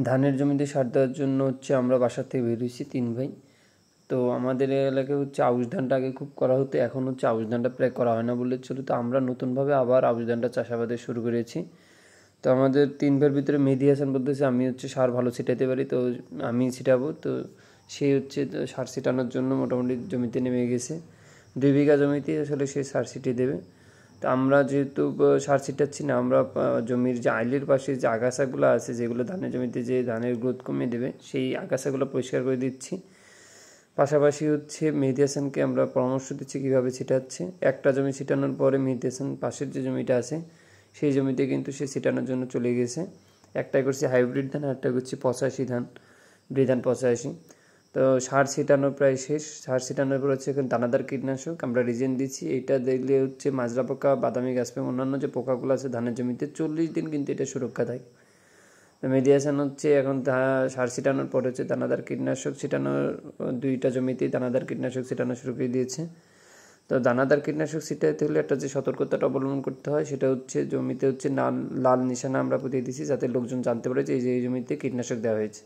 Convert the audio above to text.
ধানের জমিতে সার দেওয়ার জন্য আমরা বাসা থেকে বের হয়েছি 3 ভাই। তো আমাদের এলাকায় আউশ ধানটা আগে খুব করা হতো, এখন আউশ ধানটা প্রায় করা হয় না বললে চলে। তো আমরা নতুনভাবে আবার আউশ ধানটা চাষাবাদে শুরু করেছি। তো আমাদের 3 ভাইয়ের ভিতরে মেহেদি হাসান বলতেছে আমি সার ভালো ছিটাইতে পারি, তো আমি ছিটাবো। তো সে সার ছিটানোর জন্য মোটামুটি জমিতে নেমে গেছে। 2 বিঘা জমিতে আসলে সে সার ছিটিয়ে দেবে। তো আমরা যেহেতু সার ছিটাচ্ছি না, আমরা জমির যে আইলের পাশে যে আগাছাগুলো আছে, যেগুলো ধানের জমিতে যে ধানের গ্রোথ কমিয়ে দেবে, সেই আগাছাগুলো পরিষ্কার করে দিচ্ছি। পাশাপাশি মেহেদি হাসানকে আমরা পরামর্শ দিচ্ছি কীভাবে ছিটাচ্ছে। একটা জমি ছিটানোর পরে মেহেদি হাসান পাশের যে জমিটা আছে সেই জমিতে কিন্তু সে ছিটানোর জন্য চলে গেছে। একটাই করছি হাইব্রিড ধান, একটা করছি 85 ধান, বিধান 85। তো সার ছিটানো প্রায় শেষ। সার ছিটানোর পর এখন দানাদার কীটনাশক আমরা রিজেন দিচ্ছি। এটা দেখলে মাজরা পোকা, বাদামি গাছপেম, অন্যান্য যে পোকাগুলো আছে ধানের জমিতে 40 দিন কিন্তু এটা সুরক্ষা থাকে। তো মেহেদি হাসান এখন সার ছিটানোর পর দানাদার কীটনাশক ছিটানোর 2টা জমিতেই দানাদার কীটনাশক ছিটানো শুরু করে দিয়েছে। তো দানাদার কীটনাশক ছিটাতে হলে একটা যে সতর্কতাটা অবলম্বন করতে হয় সেটা জমিতে লাল নিশানা আমরা পুঁতিয়ে দিচ্ছি, যাতে লোকজন জানতে পারে যে এই জমিতে কীটনাশক দেওয়া হয়েছে।